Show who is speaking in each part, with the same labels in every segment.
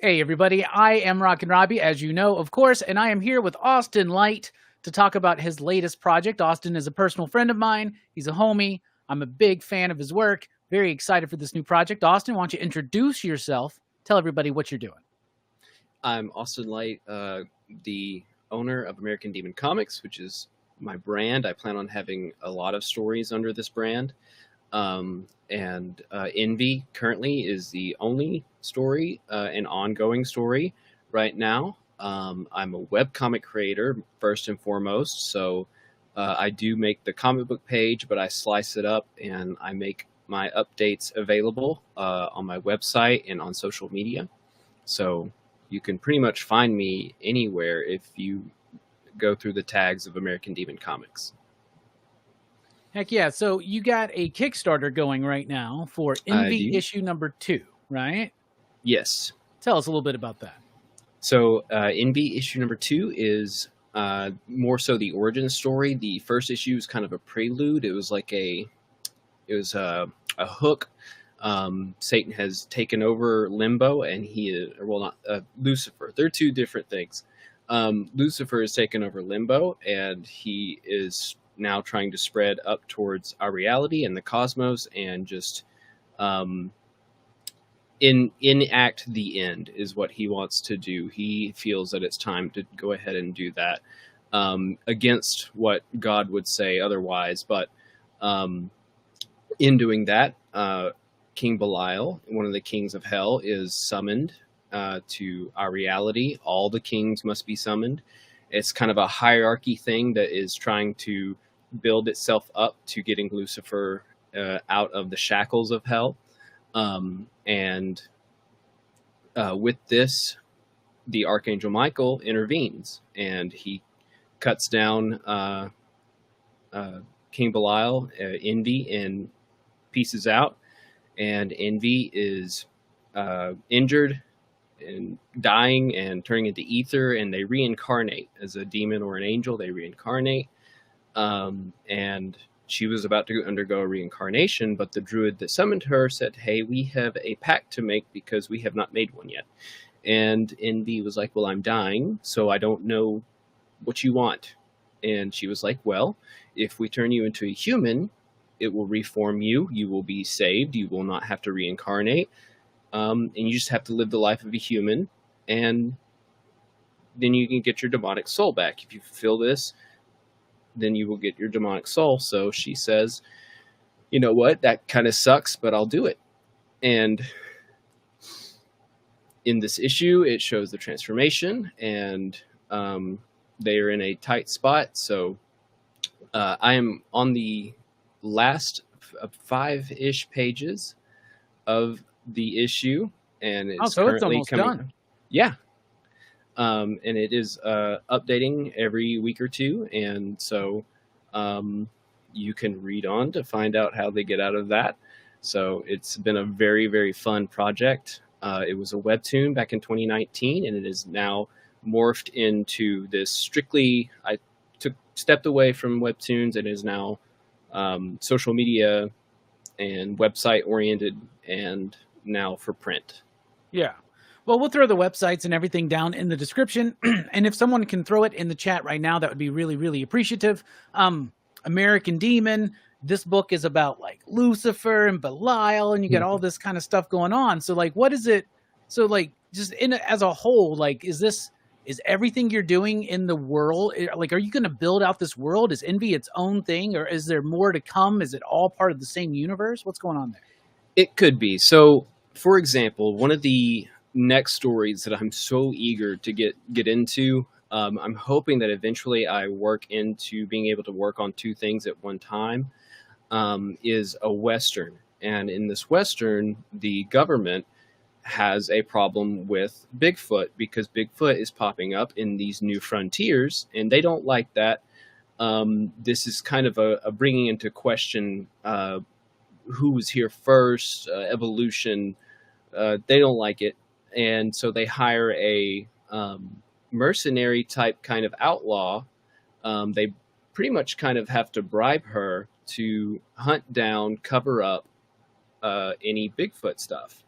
Speaker 1: Hey, everybody. I am Rockin Robbie, as you know, of course, and I am here with Austin Light to talk about his latest project. Austin is a personal friend of mine. He's a homie. I'm a big fan of his work. Very excited for this new project. Austin, why don't you introduce yourself? Tell everybody what you're doing.
Speaker 2: I'm Austin Light, the owner of American Demon Comics, which is my brand. I plan on having a lot of stories under this brand. And ENVY currently is the only story, an ongoing story right now. I'm a webcomic creator, first and foremost. So I do make the comic book page, but I slice it up and I make my updates available on my website and on social media. So you can pretty much find me anywhere if you go through the tags of American Demon Comics.
Speaker 1: Heck yeah. So you got a Kickstarter going right now for ENVY issue number 2, right?
Speaker 2: Yes.
Speaker 1: Tell us a little bit about that.
Speaker 2: So ENVY issue number 2 is more so the origin story. The first issue is kind of a prelude. It was like a hook. Satan has taken over Limbo, and he is, well, not Lucifer. They're two different things. Lucifer has taken over Limbo, and he is now trying to spread up towards our reality and the cosmos, and just enact the end is what he wants to do. He feels that it's time to go ahead and do that, against what God would say otherwise. But in doing that, King Belial, one of the kings of hell, is summoned to our reality. All the kings must be summoned. It's kind of a hierarchy thing that is trying to build itself up to getting Lucifer out of the shackles of hell. And with this, the Archangel Michael intervenes, and he cuts down King Belial, ENVY, in pieces out. And ENVY is injured and dying and turning into ether, and they reincarnate as a demon or an angel. They reincarnate, and she was about to undergo a reincarnation, but the druid that summoned her said, "Hey, we have a pact to make because we have not made one yet." And ENVY was like, "Well, I'm dying, so I don't know what you want." And she was like, "Well, if we turn you into a human, it will reform you. You will be saved. You will not have to reincarnate. And you just have to live the life of a human. And then you can get your demonic soul back. If you fulfill this, then you will get your demonic soul." So she says, "You know what? That kind of sucks, but I'll do it." And in this issue, it shows the transformation, and they are in a tight spot. So I am on the last 5-ish pages of the issue, and it's
Speaker 1: so
Speaker 2: currently
Speaker 1: it's almost
Speaker 2: coming.
Speaker 1: done.
Speaker 2: Yeah. And it is updating every week or two, and so you can read on to find out how they get out of that. So it's been a very, very fun project. It was a webtoon back in 2019, and it is now morphed into this strictly, I stepped away from webtoons, and is now social media and website oriented, and now for print.
Speaker 1: Yeah. Well, we'll throw the websites and everything down in the description. And if someone can throw it in the chat right now, that would be really, really appreciative. American Demon, this book is about like Lucifer and Belial, and you got all this kind of stuff going on. So like, what is it? So like, just as a whole, like, is everything you're doing in the world, like, are you going to build out this world? Is ENVY its own thing, or is there more to come? Is it all part of the same universe? What's going on there?
Speaker 2: It could be. So, for example, one of the next stories that I'm so eager to get into, I'm hoping that eventually I work into being able to work on 2 things at one time, is a Western. And in this Western, the government has a problem with Bigfoot, because Bigfoot is popping up in these new frontiers, and they don't like that. This is kind of a bringing into question who was here first, evolution. They don't like it, and so they hire a mercenary type kind of outlaw. They pretty much kind of have to bribe her to hunt down, cover up any Bigfoot stuff.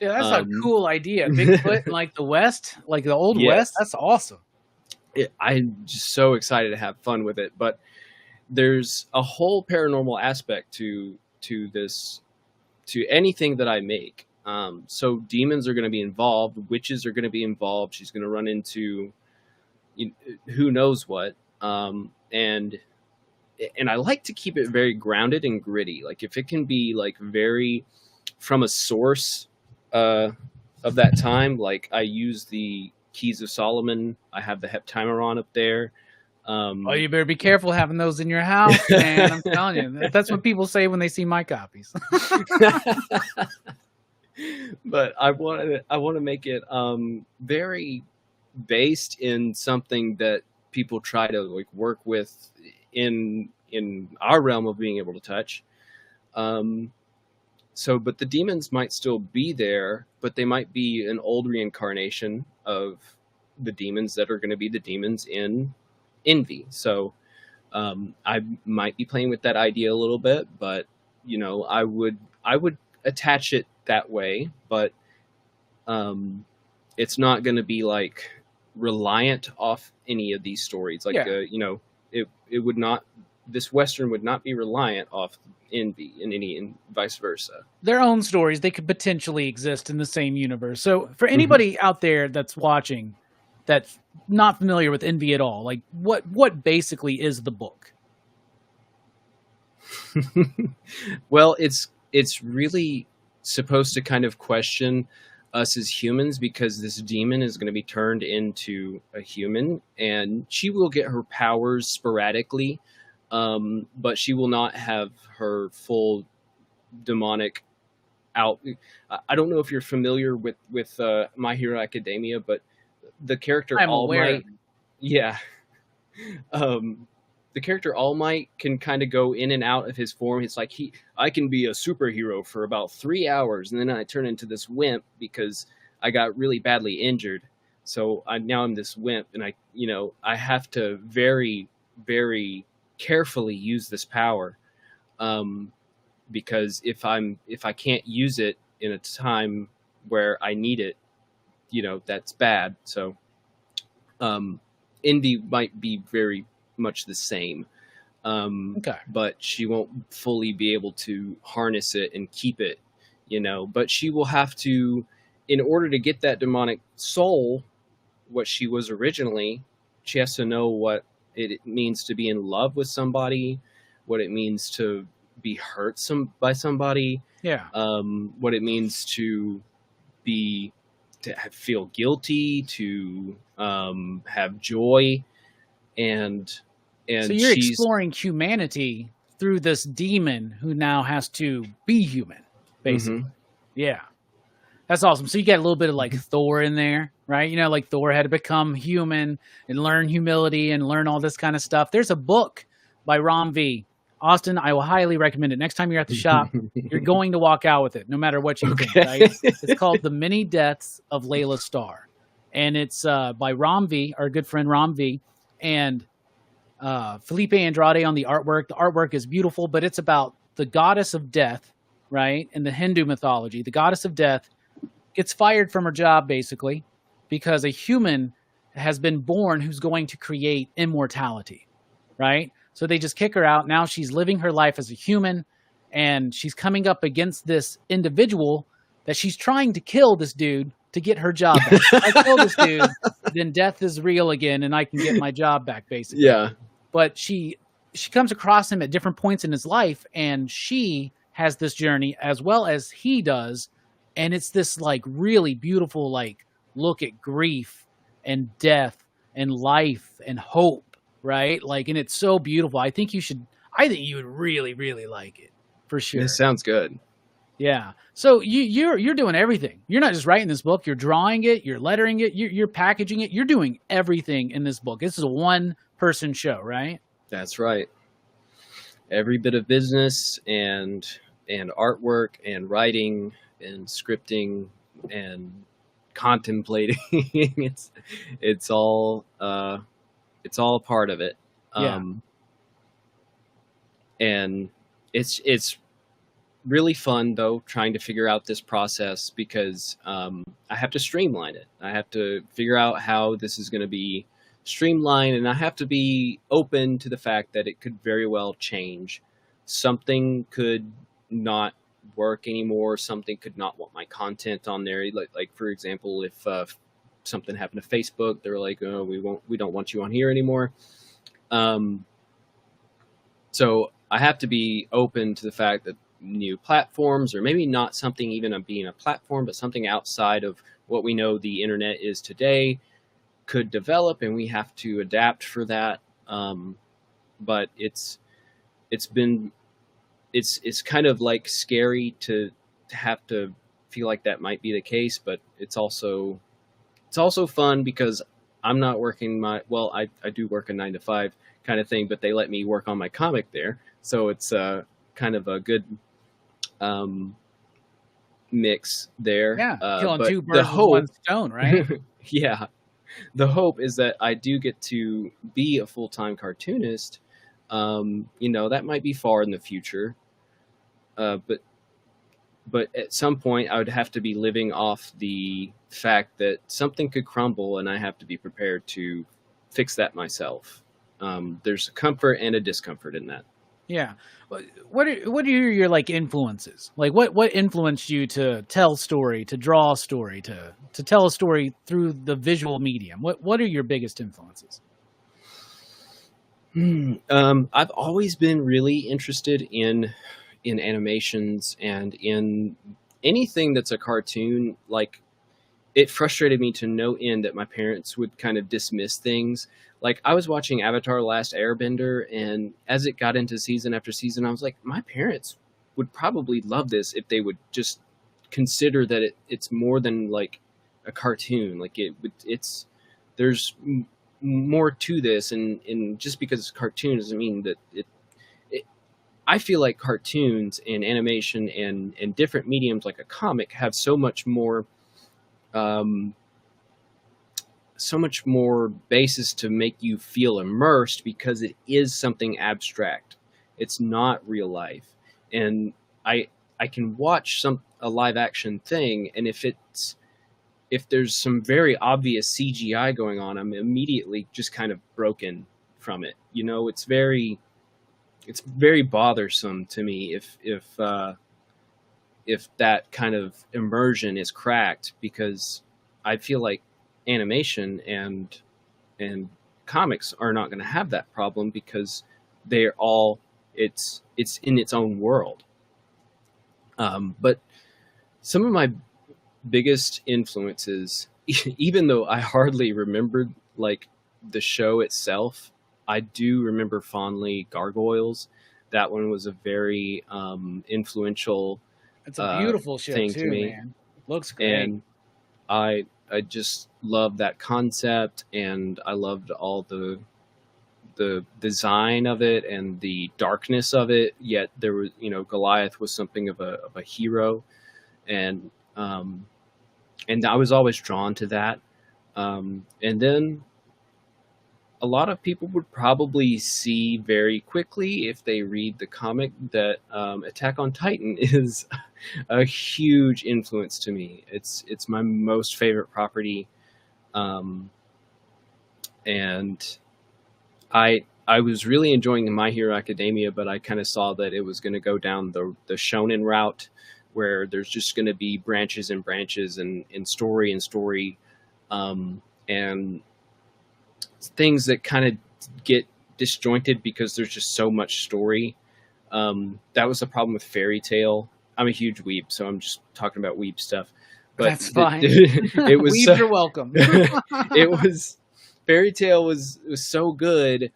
Speaker 1: Yeah, that's a cool idea. Bigfoot in like the West, like the old West. That's awesome.
Speaker 2: I'm just so excited to have fun with it. But there's a whole paranormal aspect to this, to anything that I make. So demons are going to be involved, witches are going to be involved. She's going to run into who knows what. And I like to keep it very grounded and gritty. Like if it can be like very from a source of that time, like I use the Keys of Solomon. I have the Heptameron up there.
Speaker 1: Oh, you better be careful having those in your house, man. I'm telling you, that's what people say when they see my copies.
Speaker 2: But I want to make it very based in something that people try to like work with in our realm of being able to touch. So, but the demons might still be there, but they might be an old reincarnation of the demons that are going to be the demons in Envy. So I might be playing with that idea a little bit, but I would attach it that way, but it's not going to be like reliant off any of these stories. Like it would not, this Western would not be reliant off Envy and vice versa.
Speaker 1: Their own stories, they could potentially exist in the same universe. So for anybody out there that's watching that's not familiar with Envy at all, like what basically is the book?
Speaker 2: Well, it's really supposed to kind of question us as humans, because this demon is going to be turned into a human, and she will get her powers sporadically, but she will not have her full demonic out. I don't know if you're familiar with My Hero Academia, but the character All Might, the character All Might can kind of go in and out of his form. It's like I can be a superhero for about 3 hours, and then I turn into this wimp because I got really badly injured. So now I'm this wimp, and I have to very, very carefully use this power, because if I can't use it in a time where I need it, that's bad. So Envy might be very much the same, but she won't fully be able to harness it and keep it, but she will have to, in order to get that demonic soul, what she was originally, she has to know what it means to be in love with somebody, what it means to be hurt by somebody, what it means to feel guilty, to have joy, and
Speaker 1: so you're exploring humanity through this demon who now has to be human, basically. Mm-hmm. Yeah, that's awesome. So you get a little bit of like Thor in there, right? Like Thor had to become human and learn humility and learn all this kind of stuff. There's a book by Romy. Austin, I will highly recommend it. Next time you're at the shop, you're going to walk out with it, no matter what you think. Right? It's called The Many Deaths of Layla Starr, and it's by Romy, our good friend Romy, and Felipe Andrade on the artwork. The artwork is beautiful, but it's about the goddess of death, right? In the Hindu mythology, the goddess of death gets fired from her job, basically, because a human has been born who's going to create immortality, right? So they just kick her out. Now she's living her life as a human, and she's coming up against this individual that she's trying to kill this dude to get her job back. If I kill this dude, then death is real again, and I can get my job back, basically.
Speaker 2: Yeah.
Speaker 1: But she comes across him at different points in his life, and she has this journey as well as he does, and it's this like really beautiful like look at grief and death and life and hope. Right? Like, and it's so beautiful. I think you would really, really like it for sure.
Speaker 2: It sounds good.
Speaker 1: Yeah. So you're doing everything. You're not just writing this book. You're drawing it. You're lettering it. You're packaging it. You're doing everything in this book. This is a one-person show, right?
Speaker 2: That's right. Every bit of business and artwork and writing and scripting and contemplating. it's all a part of it. And it's really fun though, trying to figure out this process because I have to streamline it. I have to figure out how this is going to be streamlined, and I have to be open to the fact that it could very well change. Something could not work anymore. Something could not want my content on there. Like for example, if something happened to Facebook, they were like, "Oh, we don't want you on here anymore." So I have to be open to the fact that new platforms, or maybe not something even of being a platform, but something outside of what we know the internet is today, could develop, and we have to adapt for that. But it's kind of like scary to have to feel like that might be the case, but it's also fun because I'm not working I do work a 9 to 5 kind of thing, but they let me work on my comic there. So it's kind of a good mix there.
Speaker 1: Yeah, killing
Speaker 2: but
Speaker 1: two birds with one stone, right?
Speaker 2: Yeah. The hope is that I do get to be a full-time cartoonist. That might be far in the future. But at some point I would have to be living off the fact that something could crumble and I have to be prepared to fix that myself. There's a comfort and a discomfort in that.
Speaker 1: Yeah. What are your like influences? Like what influenced you to tell story, to draw a story, to tell a story through the visual medium? What are your biggest influences?
Speaker 2: I've always been really interested in animations and in anything that's a cartoon. Like, it frustrated me to no end that my parents would kind of dismiss things. Like, I was watching Avatar: Last Airbender, and as it got into season after season, I was like, my parents would probably love this if they would just consider that it's more than like a cartoon. Like, there's more to this, and just because it's a cartoon doesn't mean that I feel like cartoons and animation and different mediums like a comic have so much more basis to make you feel immersed because it is something abstract. It's not real life. And I can watch a live action thing, and if there's some very obvious CGI going on, I'm immediately just kind of broken from it. It's very bothersome to me if that kind of immersion is cracked, because I feel like animation and comics are not going to have that problem because it's in its own world. But some of my biggest influences, even though I hardly remembered like the show itself, I do remember fondly Gargoyles. That one was a very influential.
Speaker 1: It's a beautiful show
Speaker 2: thing
Speaker 1: too,
Speaker 2: to me.
Speaker 1: man. Looks great.
Speaker 2: And I just loved that concept, and I loved all the design of it and the darkness of it. Yet there was, Goliath was something of a hero, and I was always drawn to that. And then a lot of people would probably see very quickly, if they read the comic, that Attack on Titan is a huge influence to me. It's my most favorite property, and I was really enjoying My Hero Academia, but I kind of saw that it was going to go down the shonen route, where there's just going to be branches and branches and story and story, and things that kind of get disjointed because there's just so much story. That was the problem with Fairy Tail. I'm a huge weeb, so I'm just talking about weeb stuff. But
Speaker 1: that's fine.
Speaker 2: It was
Speaker 1: Weebs are welcome.
Speaker 2: Fairy Tail was so good.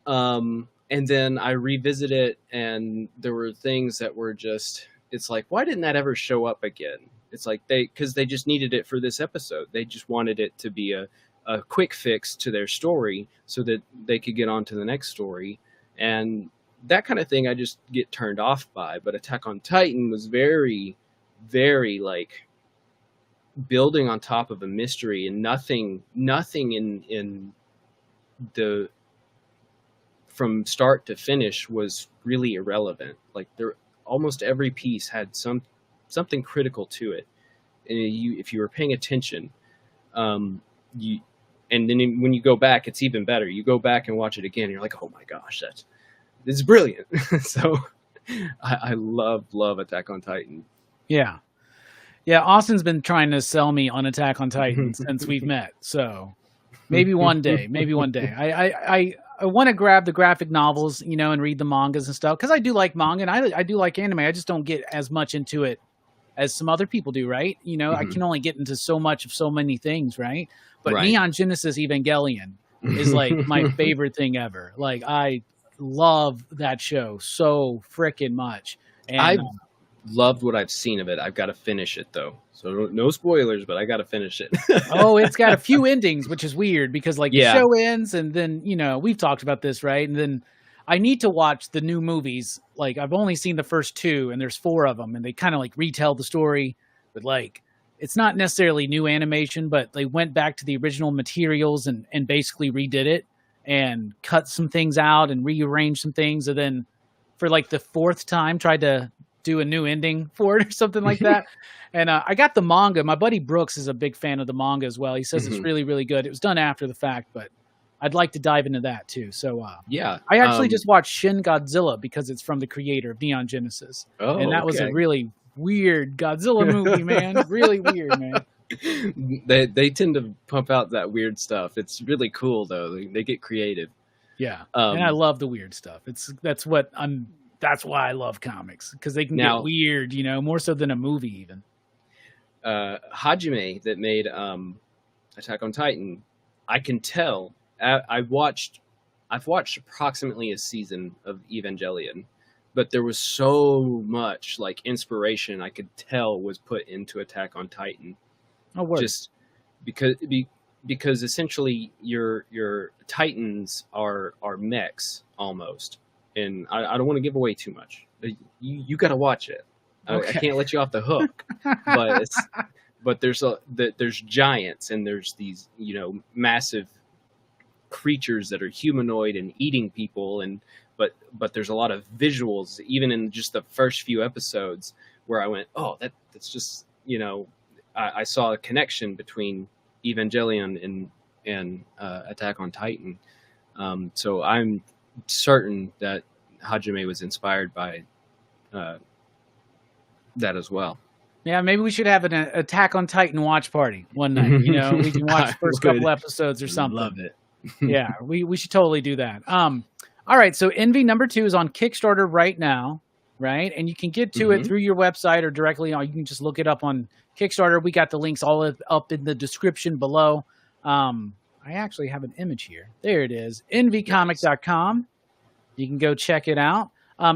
Speaker 2: And then I revisited it, and there were things that were just, it's like, why didn't that ever show up again? It's like because they just needed it for this episode. They just wanted it to be a quick fix to their story so that they could get on to the next story. And that kind of thing I just get turned off by. But Attack on Titan was very, very like building on top of a mystery, and nothing in from start to finish was really irrelevant. Like almost every piece had something critical to it, and if you were paying attention, you and then when you go back, it's even better. You go back and watch it again, and you're like, oh my gosh, this is brilliant. So I love Attack on Titan.
Speaker 1: Yeah. Yeah, Austin's been trying to sell me on Attack on Titan since we've met. So maybe one day. I want to grab the graphic novels, you know, and read the mangas and stuff, because I do like manga and I do like anime. I just don't get as much into it as some other people do, right? You know, I can only get into so much of so many things, right? But
Speaker 2: Right.
Speaker 1: Neon Genesis Evangelion is like my favorite thing ever. Like, I love that show so freaking much. And
Speaker 2: I've loved what I've seen of it. I've got to finish it though, so no spoilers, but I got to finish it.
Speaker 1: oh, it's got a few endings, which is weird because like
Speaker 2: Yeah.
Speaker 1: the show ends and then, you know, we've talked about this, right? And then I need to watch the new movies. Like, I've only seen the first 2 and there's 4 of them, and they kind of like retell the story, but like it's not necessarily new animation, but they went back to the original materials and basically redid it and cut some things out and rearranged some things, and then for like the 4th time tried to do a new ending for it or something like that. And I got the manga. My buddy Brooks is a big fan of the manga as well. He says it's really, really good. It was done after the fact, but I'd like to dive into that too. So
Speaker 2: Yeah,
Speaker 1: I actually just watched Shin Godzilla because it's from the creator of Neon Genesis.
Speaker 2: Oh,
Speaker 1: and that was a
Speaker 2: okay.
Speaker 1: really weird Godzilla movie, man. Really weird, man.
Speaker 2: They tend to pump out that weird stuff. It's really cool though. They get creative.
Speaker 1: Yeah. And I love the weird stuff. That's why I love comics, because they can
Speaker 2: Now-
Speaker 1: get weird, you know, more so than a movie even.
Speaker 2: Hajime that made Attack on Titan, I can tell. I've watched approximately a season of Evangelion, but there was so much like inspiration I could tell was put into Attack on Titan.
Speaker 1: Oh, word.
Speaker 2: Just because essentially your Titans are mechs almost, and I don't want to give away too much. You got to watch it. I can't let you off the hook. But there's giants, and there's these, you know, massive creatures that are humanoid and eating people, but there's a lot of visuals even in just the first few episodes where I went, oh, that's just, you know, I saw a connection between Evangelion and Attack on Titan. So I'm certain that Hajime was inspired by that as well.
Speaker 1: Yeah, maybe we should have an Attack on Titan watch party one night. You know, we can watch the first couple episodes or something.
Speaker 2: Love it.
Speaker 1: Yeah, we should totally do that. All right, so Envy number 2 is on Kickstarter right now, right? And you can get to it through your website or directly on. You can just look it up on Kickstarter. We got the links all up in the description below. I actually have an image here. There it is, envycomic.com. You can go check it out.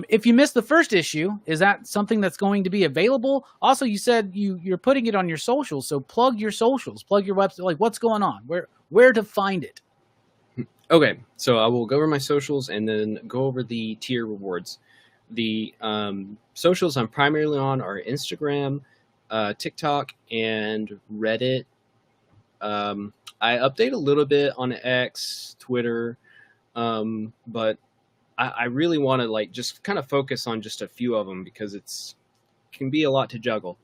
Speaker 1: If you missed the first issue, is that something that's going to be available? Also, you said you're putting it on your socials, so plug your socials, plug your website. Like, what's going on? Where to find it?
Speaker 2: Okay, so I will go over my socials and then go over the tier rewards. The socials I'm primarily on are Instagram, TikTok, and Reddit. I update a little bit on X, Twitter, but I really want to like just kind of focus on just a few of them because can be a lot to juggle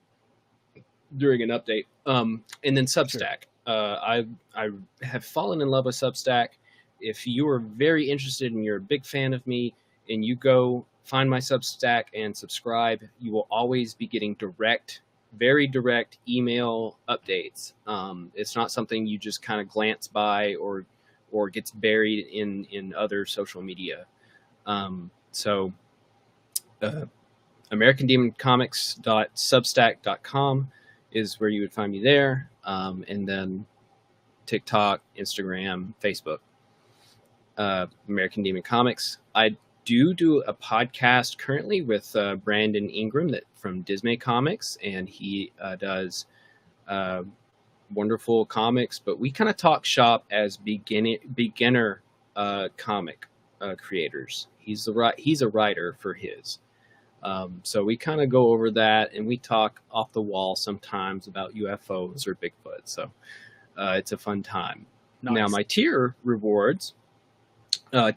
Speaker 2: during an update. And then Substack. Sure. I have fallen in love with Substack. If you are very interested and you're a big fan of me and you go find my Substack and subscribe, you will always be getting very direct email updates. It's not something you just kind of glance by or gets buried in other social media. So AmericanDemonComics.substack.com is where you would find me there. And then TikTok, Instagram, Facebook, American Demon Comics. I do a podcast currently with Brandon Ingram from Disney Comics, and he does wonderful comics, but we kind of talk shop as beginner comic creators. He's a writer for his. So we kind of go over that, and we talk off the wall sometimes about UFOs or Bigfoot. So it's a fun time. Nice. Now, my tier rewards,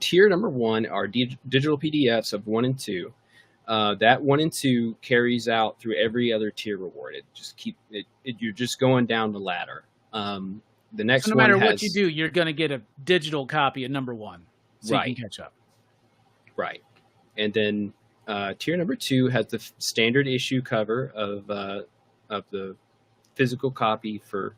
Speaker 2: tier number 1 are digital PDFs of 1 and 2. That 1 and 2 carries out through every other tier reward. It just you're just going down the ladder. The next
Speaker 1: so no
Speaker 2: one
Speaker 1: matter
Speaker 2: has,
Speaker 1: what you do, you're going to get a digital copy of number 1, so
Speaker 2: Right.
Speaker 1: you can catch up.
Speaker 2: Right. And then tier number 2 has the standard issue cover of the physical copy for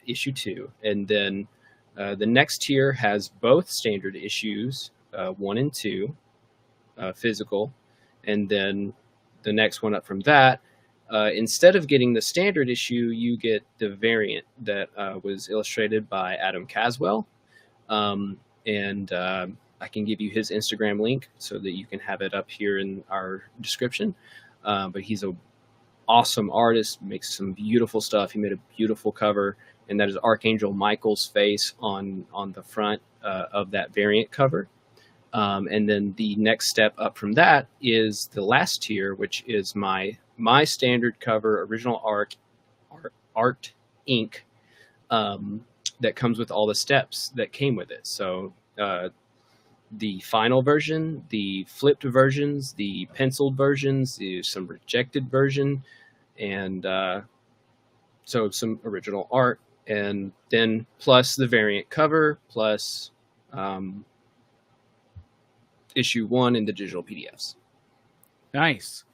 Speaker 2: issue 2. And then the next tier has both standard issues, 1 and 2, physical. And then the next one up from that, instead of getting the standard issue, you get the variant that was illustrated by Adam Caswell. And I can give you his Instagram link so that you can have it up here in our description. But he's a awesome artist, makes some beautiful stuff. He made a beautiful cover, and that is Archangel Michael's face on the front of that variant cover. And then the next step up from that is the last tier, which is my standard cover, original art ink, that comes with all the steps that came with it. So the final version, the flipped versions, the penciled versions, some rejected version, and so some original art, and then plus the variant cover, plus issue 1 and the digital PDFs.
Speaker 1: Nice.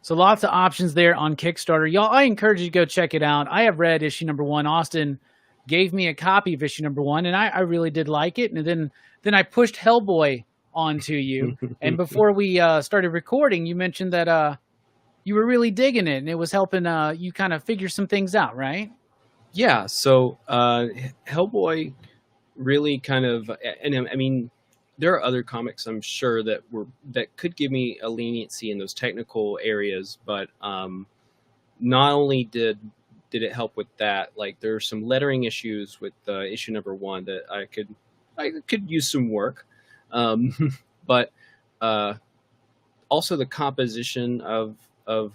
Speaker 1: So lots of options there on Kickstarter. Y'all, I encourage you to go check it out. I have read issue number 1. Austin gave me a copy of issue number 1, and I really did like it. And then I pushed Hellboy onto you. And before we started recording, you mentioned that you were really digging it, and it was helping you kind of figure some things out, right?
Speaker 2: Yeah. So Hellboy really kind of, and I mean, there are other comics I'm sure that could give me a leniency in those technical areas, but not only did it help with that, like there are some lettering issues with issue number 1 that I could use some work, but also the composition of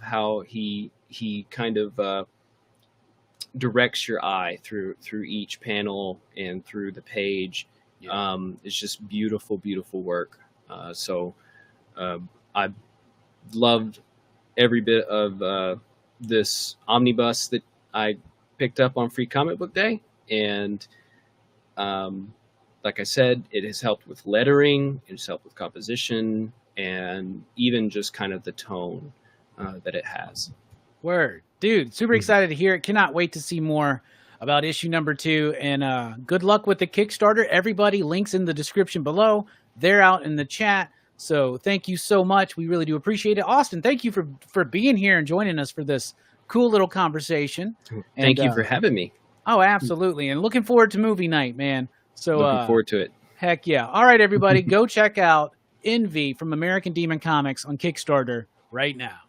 Speaker 2: how he kind of directs your eye through each panel and through the page. Yeah. It's just beautiful work. So I loved every bit of this omnibus that I picked up on Free Comic Book Day, and like I said, it has helped with lettering, it's helped with composition, and even just kind of the tone that it has.
Speaker 1: Word. Dude, super excited to hear it. Cannot wait to see more about issue number 2, and good luck with the Kickstarter. Everybody, links in the description below. They're out in the chat. So thank you so much. We really do appreciate it. Austin, thank you for being here and joining us for this cool little conversation.
Speaker 2: Thank you for having me.
Speaker 1: Oh, absolutely. And looking forward to movie night, man. So
Speaker 2: looking forward to it.
Speaker 1: Heck yeah. All right, everybody, go check out ENVY from American Demon Comics on Kickstarter right now.